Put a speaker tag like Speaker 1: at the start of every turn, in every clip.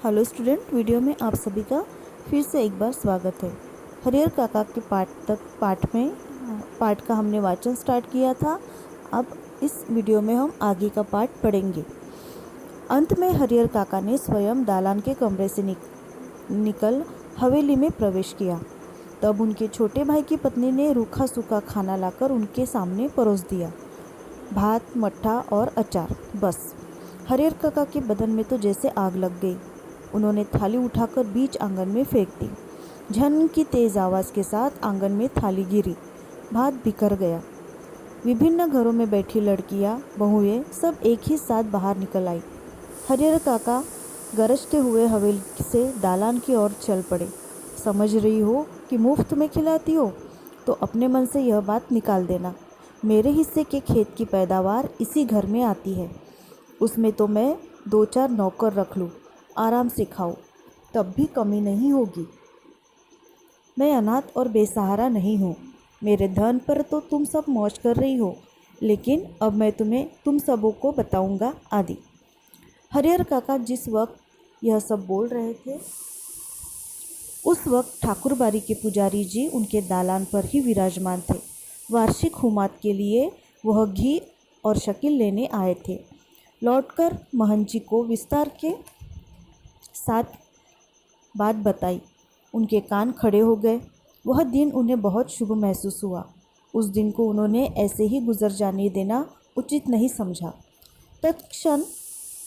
Speaker 1: Hello student, video में आप सभी का फिर से एक बार स्वागत है। हरिहर काका के पाठ का हमने वाचन स्टार्ट किया था। अब इस वीडियो में हम आगे का पाठ पढ़ेंगे। अंत में हरिहर काका ने स्वयं दालान के कमरे से निकल हवेली में प्रवेश किया। तब उनके छोटे भाई की पत्नी ने रूखा सूखा खाना लाकर उनके सामने परोस दिया। भात, मट्ठा और अचार। बस हरिहर काका के बदन में तो जैसे आग लग गई। उन्होंने थाली उठाकर बीच आंगन में फेंक दी। झन की तेज आवाज़ के साथ आंगन में थाली गिरी। भात बिखर गया। विभिन्न घरों में बैठी लड़कियां, बहुएं सब एक ही साथ बाहर निकल आई। हरिहर काका गरजते हुए हवेली से दालान की ओर चल पड़े। समझ रही हो कि मुफ्त में खिलाती हो तो अपने मन से यह बात निकाल देना। मेरे हिस्से के खेत की पैदावार इसी घर में आती है। उसमें तो मैं 2-4 नौकर रख लूँ, आराम से खाओ, तब भी कमी नहीं होगी। मैं अनाथ और बेसहारा नहीं हूँ। मेरे धन पर तो तुम सब मौज कर रही हो, लेकिन अब मैं तुम सबों को बताऊंगा आदि। हरिहर काका जिस वक्त यह सब बोल रहे थे, उस वक्त ठाकुरबाड़ी के पुजारी जी उनके दालान पर ही विराजमान थे। वार्षिक हुमात के लिए वह घी और शकील लेने आए थे। लौटकर महंत जी को विस्तार के साथ बात बताई। उनके कान खड़े हो गए। वह दिन उन्हें बहुत शुभ महसूस हुआ। उस दिन को उन्होंने ऐसे ही गुजर जाने देना उचित नहीं समझा। तत्क्षण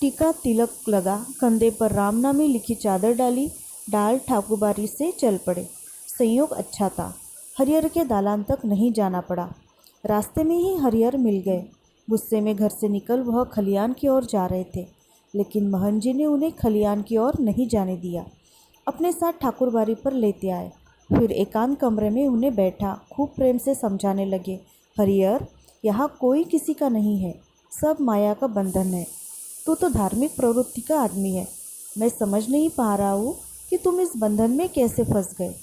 Speaker 1: टीका तिलक लगा, कंधे पर रामनामी लिखी चादर डाल ठाकुरबाड़ी से चल पड़े। संयोग अच्छा था, हरिहर के दालान तक नहीं जाना पड़ा। रास्ते में ही हरिहर मिल गए। गुस्से में घर से निकल वह खलियान की ओर जा रहे थे, लेकिन महंत जी ने उन्हें खलियान की ओर नहीं जाने दिया। अपने साथ ठाकुरबाड़ी पर लेते आए। फिर एकांत कमरे में उन्हें बैठा खूब प्रेम से समझाने लगे, हरिहर, यहाँ कोई किसी का नहीं है, सब माया का बंधन है। तू तो धार्मिक प्रवृत्ति का आदमी है। मैं समझ नहीं पा रहा हूँ कि तुम इस बंधन में कैसे फंस गए।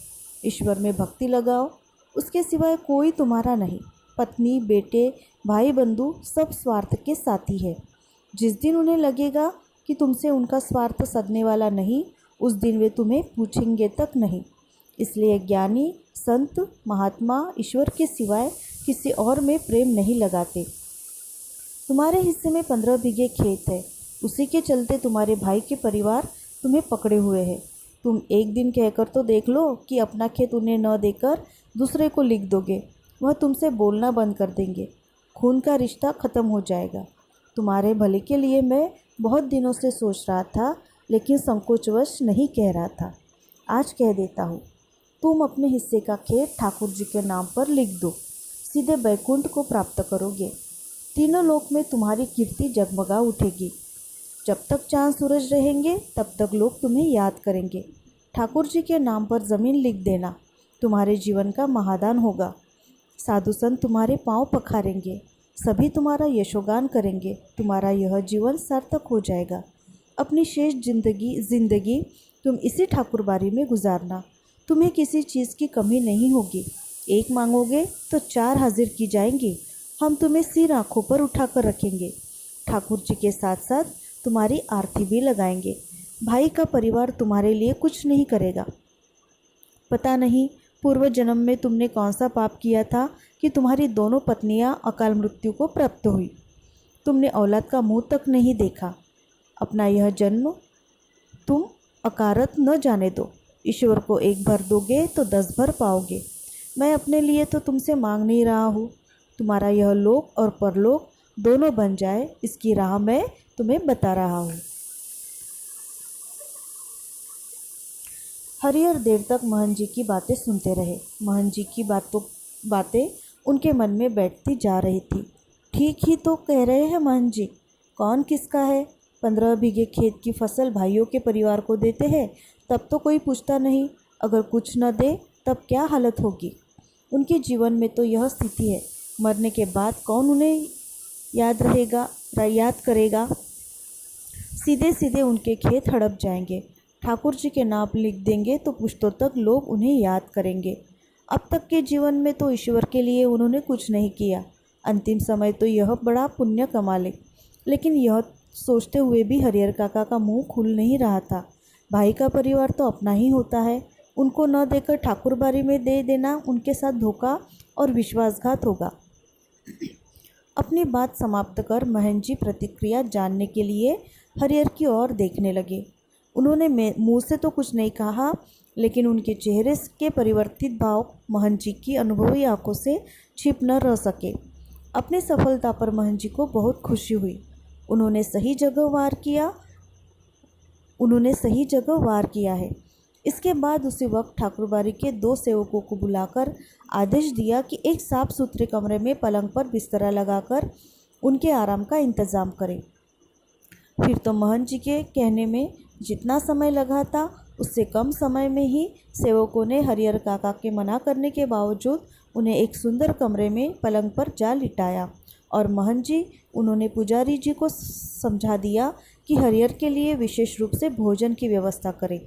Speaker 1: ईश्वर में भक्ति लगाओ, उसके सिवाय कोई तुम्हारा नहीं। पत्नी, बेटे, भाई बंधु सब स्वार्थ के साथी है। जिस दिन उन्हें लगेगा कि तुमसे उनका स्वार्थ सधने वाला नहीं, उस दिन वे तुम्हें पूछेंगे तक नहीं। इसलिए ज्ञानी, संत, महात्मा ईश्वर के सिवाय किसी और में प्रेम नहीं लगाते। तुम्हारे हिस्से में 15 बीघे खेत है। उसी के चलते तुम्हारे भाई के परिवार तुम्हें पकड़े हुए है। तुम एक दिन कहकर तो देख लो कि अपना खेत उन्हें न देकर दूसरे को लिख दोगे। वह तुमसे बोलना बंद कर देंगे। खून का रिश्ता ख़त्म हो जाएगा। तुम्हारे भले के लिए मैं बहुत दिनों से सोच रहा था, लेकिन संकोचवश नहीं कह रहा था। आज कह देता हूँ, तुम अपने हिस्से का खेत ठाकुर जी के नाम पर लिख दो। सीधे बैकुंठ को प्राप्त करोगे। तीनों लोक में तुम्हारी कीर्ति जगमगा उठेगी। जब तक चांद सूरज रहेंगे, तब तक लोग तुम्हें याद करेंगे। ठाकुर जी के नाम पर ज़मीन लिख देना। तुम्हारे जीवन का महादान होगा। साधु संत तुम्हारे पांव पखारेंगे। सभी तुम्हारा यशोगान करेंगे। तुम्हारा यह जीवन सार्थक हो जाएगा। अपनी शेष जिंदगी तुम इसी ठाकुरबाड़ी में गुजारना। तुम्हें किसी चीज़ की कमी नहीं होगी। एक मांगोगे तो 4 हाजिर की जाएंगी। हम तुम्हें सिर आँखों पर उठाकर रखेंगे। ठाकुर जी के साथ साथ तुम्हारी आरती भी लगाएंगे। भाई का परिवार तुम्हारे लिए कुछ नहीं करेगा। पता नहीं पूर्व जन्म में तुमने कौन सा पाप किया था कि तुम्हारी दोनों पत्नियां अकाल मृत्यु को प्राप्त हुई। तुमने औलाद का मुंह तक नहीं देखा। अपना यह जन्म तुम अकारत न जाने दो। ईश्वर को एक भर दोगे तो 10 भर पाओगे। मैं अपने लिए तो तुमसे मांग नहीं रहा हूँ। तुम्हारा यह लोक और परलोक दोनों बन जाए, इसकी राह मैं तुम्हें बता रहा हूँ। हरिहर देर तक महंत जी की बातें सुनते रहे। महंत जी की बातें उनके मन में बैठती जा रही थी। ठीक ही तो कह रहे हैं महंत जी। कौन किसका है? 15 बीघे खेत की फसल भाइयों के परिवार को देते हैं, तब तो कोई पूछता नहीं। अगर कुछ न दे तब क्या हालत होगी। उनके जीवन में तो यह स्थिति है। मरने के बाद कौन उन्हें याद करेगा। सीधे सीधे उनके खेत हड़प जाएंगे। ठाकुर जी के नाम लिख देंगे तो पुश्तों तक लोग उन्हें याद करेंगे। अब तक के जीवन में तो ईश्वर के लिए उन्होंने कुछ नहीं किया। अंतिम समय तो यह बड़ा पुण्य कमा ले। लेकिन यह सोचते हुए भी हरिहर काका का मुंह खुल नहीं रहा था। भाई का परिवार तो अपना ही होता है, उनको न देकर ठाकुरबाड़ी में दे देना उनके साथ धोखा और विश्वासघात होगा। अपनी बात समाप्त कर महन जी प्रतिक्रिया जानने के लिए हरिहर की ओर देखने लगे। उन्होंने मुंह से तो कुछ नहीं कहा, लेकिन उनके चेहरे के परिवर्तित भाव महन जी की अनुभवी आंखों से छिप न रह सके। अपनी सफलता पर महन जी को बहुत खुशी हुई। उन्होंने सही जगह वार किया है। इसके बाद उसी वक्त ठाकुरबाड़ी के 2 सेवकों को बुलाकर आदेश दिया कि एक साफ सुथरे कमरे में पलंग पर बिस्तरा लगाकर उनके आराम का इंतज़ाम करें। फिर तो महन जी के कहने में जितना समय लगा था उससे कम समय में ही सेवकों ने हरिहर काका के मना करने के बावजूद उन्हें एक सुंदर कमरे में पलंग पर जा लिटाया और महन जी उन्होंने पुजारी जी को समझा दिया कि हरिहर के लिए विशेष रूप से भोजन की व्यवस्था करें।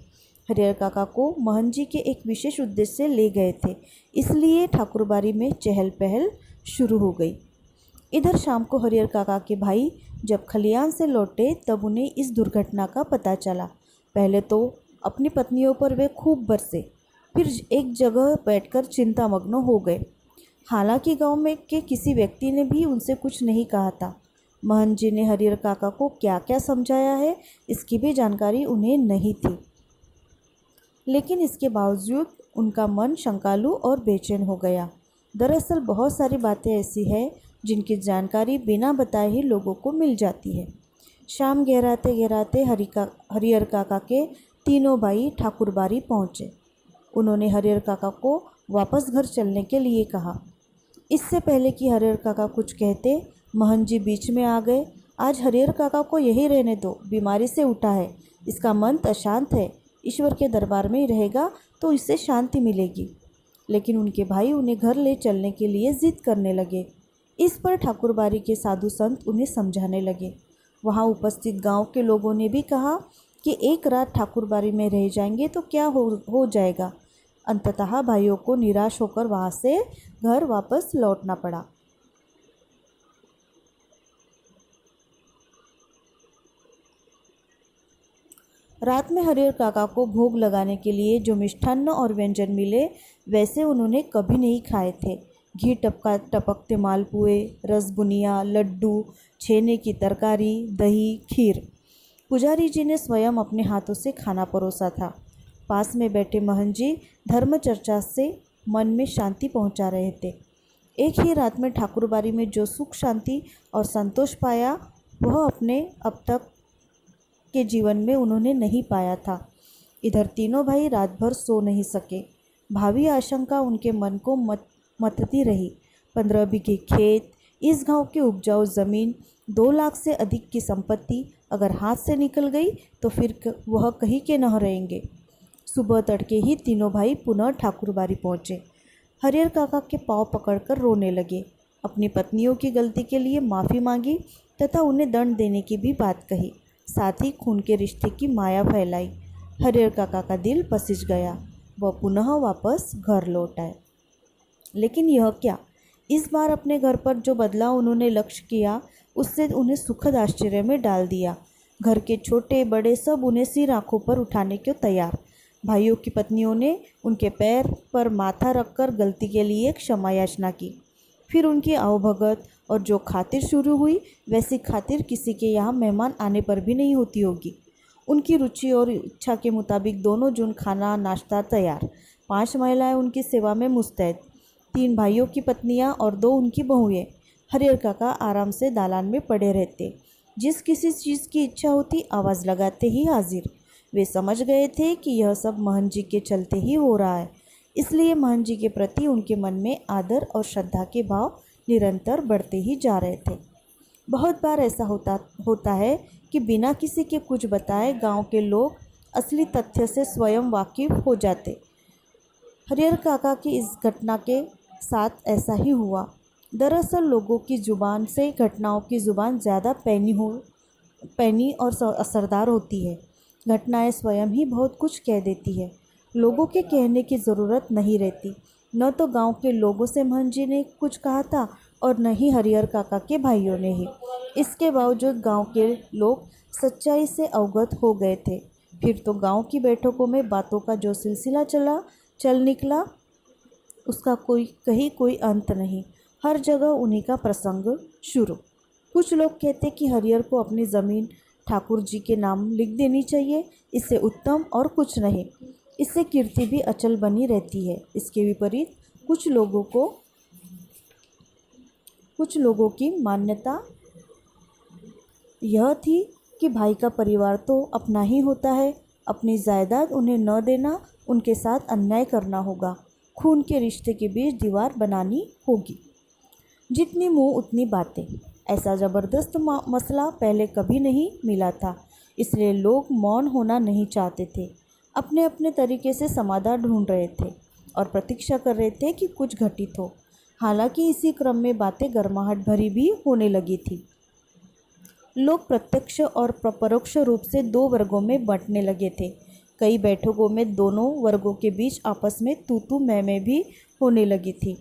Speaker 1: हरिहर काका को महन जी के एक विशेष उद्देश्य से ले गए थे, इसलिए ठाकुरबाड़ी में चहल पहल शुरू हो गई। इधर शाम को हरिहर काका के भाई जब खलियान से लौटे तब उन्हें इस दुर्घटना का पता चला। पहले तो अपनी पत्नियों पर वे खूब बरसे, फिर एक जगह बैठकर चिंतामग्न हो गए। हालांकि गांव में के किसी व्यक्ति ने भी उनसे कुछ नहीं कहा था। महन जी ने हरिहर काका को क्या क्या समझाया है इसकी भी जानकारी उन्हें नहीं थी, लेकिन इसके बावजूद उनका मन शंकालु और बेचैन हो गया। दरअसल बहुत सारी बातें ऐसी हैं जिनकी जानकारी बिना बताए ही लोगों को मिल जाती है। शाम गहराते गहराते हरिहर काका के तीनों भाई ठाकुरबाड़ी पहुँचे। उन्होंने हरिहर काका को वापस घर चलने के लिए कहा। इससे पहले कि हरिहर काका कुछ कहते, महन जी बीच में आ गए। आज हरिहर काका को यही रहने दो, बीमारी से उठा है, इसका मन अशांत है, ईश्वर के दरबार में ही रहेगा तो इससे शांति मिलेगी। लेकिन उनके भाई उन्हें घर ले चलने के लिए जिद करने लगे। इस पर ठाकुरबाड़ी के साधु संत उन्हें समझाने लगे। वहाँ उपस्थित गांव के लोगों ने भी कहा कि एक रात ठाकुरबाड़ी में रह जाएंगे तो क्या हो जाएगा। अंततः भाइयों को निराश होकर वहाँ से घर वापस लौटना पड़ा। रात में हरिहर काका को भोग लगाने के लिए जो मिष्ठान्न और व्यंजन मिले वैसे उन्होंने कभी नहीं खाए थे। घी टपकते मालपुए, रसबुनिया, लड्डू, छेने की तरकारी, दही, खीर। पुजारी जी ने स्वयं अपने हाथों से खाना परोसा था। पास में बैठे महन जी धर्म चर्चा से मन में शांति पहुंचा रहे थे। एक ही रात में ठाकुरबाड़ी में जो सुख शांति और संतोष पाया वह अपने अब तक के जीवन में उन्होंने नहीं पाया था। इधर तीनों भाई रात भर सो नहीं सके। भावी आशंका उनके मन को मतती रही। 15 बीघे खेत, इस गांव की उपजाऊ ज़मीन, 2 लाख से अधिक की संपत्ति अगर हाथ से निकल गई तो फिर वह कहीं के न रहेंगे। सुबह तड़के ही तीनों भाई पुनः ठाकुरबाड़ी पहुँचे। हरिहर काका के पाँव पकड़कर रोने लगे। अपनी पत्नियों की गलती के लिए माफ़ी मांगी तथा उन्हें दंड देने की भी बात कही। साथ ही खून के रिश्ते की माया फैलाई। हरिहर काका का दिल पसीज गया। वह पुनः वापस घर लौट आए। लेकिन यह क्या, इस बार अपने घर पर जो बदलाव उन्होंने लक्ष्य किया उससे उन्हें सुखद आश्चर्य में डाल दिया। घर के छोटे बड़े सब उन्हें सिर आंखों पर उठाने को तैयार। भाइयों की पत्नियों ने उनके पैर पर माथा रखकर गलती के लिए क्षमा याचना की। फिर उनकी आवभगत और जो खातिर शुरू हुई वैसी खातिर किसी के यहाँ मेहमान आने पर भी नहीं होती होगी। उनकी रुचि और इच्छा के मुताबिक दोनों जून खाना नाश्ता तैयार। 5 महिलाएं उनकी सेवा में मुस्तैद। 3 भाइयों की पत्नियां और 2 उनकी बहुएं। हरिहर काका आराम से दालान में पड़े रहते। जिस किसी चीज़ की इच्छा होती आवाज़ लगाते ही हाजिर। वे समझ गए थे कि यह सब महन जी के चलते ही हो रहा है, इसलिए महन जी के प्रति उनके मन में आदर और श्रद्धा के भाव निरंतर बढ़ते ही जा रहे थे। बहुत बार ऐसा होता है कि बिना किसी के कुछ बताए गांव के लोग असली तथ्य से स्वयं वाकिफ हो जाते। हरिहर काका की इस घटना के साथ ऐसा ही हुआ। दरअसल लोगों की ज़ुबान से घटनाओं की ज़ुबान ज़्यादा पैनी और असरदार होती है। घटनाएं स्वयं ही बहुत कुछ कह देती है। लोगों के कहने की ज़रूरत नहीं रहती। न तो गांव के लोगों से महन जी ने कुछ कहा था और न ही हरिहर काका के भाइयों ने ही। इसके बावजूद गांव के लोग सच्चाई से अवगत हो गए थे। फिर तो गांव की बैठकों में बातों का जो सिलसिला चल निकला, उसका कोई अंत नहीं। हर जगह उन्हीं का प्रसंग शुरू। कुछ लोग कहते कि हरियर को अपनी ज़मीन ठाकुर जी के नाम लिख देनी चाहिए, इससे उत्तम और कुछ नहीं, इससे कीर्ति भी अचल बनी रहती है। इसके विपरीत कुछ लोगों की मान्यता यह थी कि भाई का परिवार तो अपना ही होता है, अपनी जायदाद उन्हें न देना, उनके साथ अन्याय करना होगा, खून के रिश्ते के बीच दीवार बनानी होगी। जितनी मुंह उतनी बातें, ऐसा ज़बरदस्त मसला पहले कभी नहीं मिला था, इसलिए लोग मौन होना नहीं चाहते थे। अपने अपने तरीके से समाधान ढूंढ रहे थे और प्रतीक्षा कर रहे थे कि कुछ घटित हो। हालांकि इसी क्रम में बातें गर्माहट भरी भी होने लगी थी। लोग प्रत्यक्ष और परोक्ष रूप से दो वर्गों में बंटने लगे थे। कई बैठकों में दोनों वर्गों के बीच आपस में तू मैं भी होने लगी थी।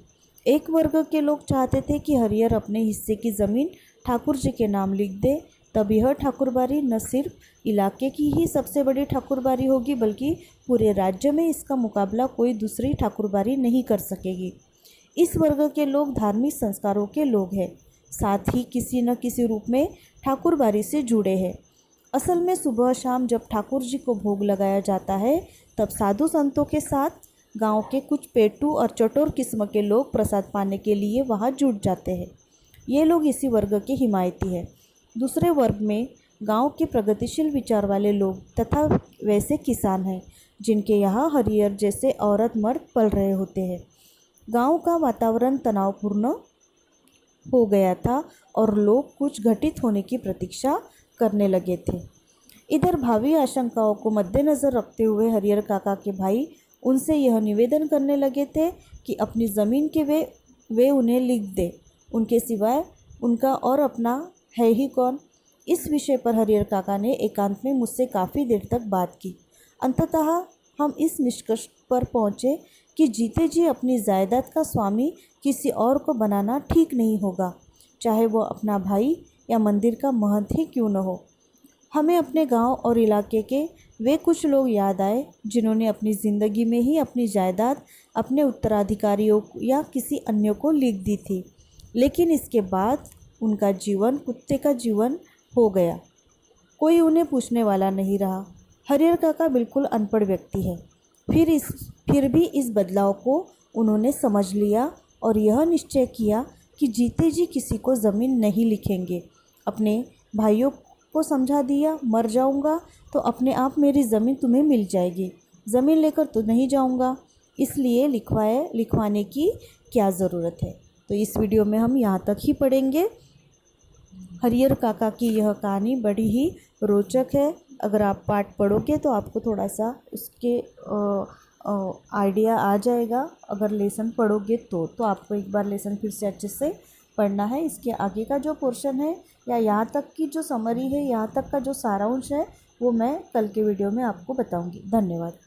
Speaker 1: एक वर्ग के लोग चाहते थे कि हरियर अपने हिस्से की ज़मीन ठाकुर जी के नाम लिख दे, तब यह ठाकुरबारी न सिर्फ इलाके की ही सबसे बड़ी ठाकुरबारी होगी, बल्कि पूरे राज्य में इसका मुकाबला कोई दूसरी ठाकुरबारी नहीं कर सकेगी। इस वर्ग के लोग धार्मिक संस्कारों के लोग हैं, साथ ही किसी न किसी रूप में ठाकुरबारी से जुड़े हैं। असल में सुबह शाम जब ठाकुर जी को भोग लगाया जाता है, तब साधु संतों के साथ गांव के कुछ पेटू और चटोर किस्म के लोग प्रसाद पाने के लिए वहां जुट जाते हैं। ये लोग इसी वर्ग के हिमायती हैं। दूसरे वर्ग में गांव के प्रगतिशील विचार वाले लोग तथा वैसे किसान हैं जिनके यहाँ हरियर जैसे औरत मर्द पल रहे होते हैं। गांव का वातावरण तनावपूर्ण हो गया था और लोग कुछ घटित होने की प्रतीक्षा करने लगे थे। इधर भावी आशंकाओं को मद्देनज़र रखते हुए हरियर काका के भाई उनसे यह निवेदन करने लगे थे कि अपनी ज़मीन के वे उन्हें लिख दे, उनके सिवाय उनका और अपना है ही कौन। इस विषय पर हरियर काका ने एकांत में मुझसे काफ़ी देर तक बात की। अंततः हम इस निष्कर्ष पर पहुँचे कि जीते जी अपनी जायदाद का स्वामी किसी और को बनाना ठीक नहीं होगा, चाहे वो अपना भाई या मंदिर का महंत ही क्यों न हो। हमें अपने गांव और इलाके के वे कुछ लोग याद आए जिन्होंने अपनी ज़िंदगी में ही अपनी जायदाद अपने उत्तराधिकारियों या किसी अन्य को लिख दी थी, लेकिन इसके बाद उनका जीवन कुत्ते का जीवन हो गया। कोई उन्हें पूछने वाला नहीं रहा। हरियर काका बिल्कुल अनपढ़ व्यक्ति है, फिर भी इस बदलाव को उन्होंने समझ लिया और यह निश्चय किया कि जीते जी किसी को ज़मीन नहीं लिखेंगे। अपने भाइयों को समझा दिया, मर जाऊंगा तो अपने आप मेरी ज़मीन तुम्हें मिल जाएगी, ज़मीन लेकर तो नहीं जाऊंगा, इसलिए लिखवाने की क्या ज़रूरत है। तो इस वीडियो में हम यहाँ तक ही पढ़ेंगे। हरियर काका की यह कहानी बड़ी ही रोचक है। अगर आप पाठ पढ़ोगे तो आपको थोड़ा सा उसके आइडिया आ जाएगा। अगर लेसन पढ़ोगे तो आपको एक बार लेसन फिर से अच्छे से पढ़ना है। इसके आगे का जो पोर्शन है या यहाँ तक की जो समरी है, यहाँ तक का जो सारांश है, वो मैं कल के वीडियो में आपको बताऊंगी। धन्यवाद।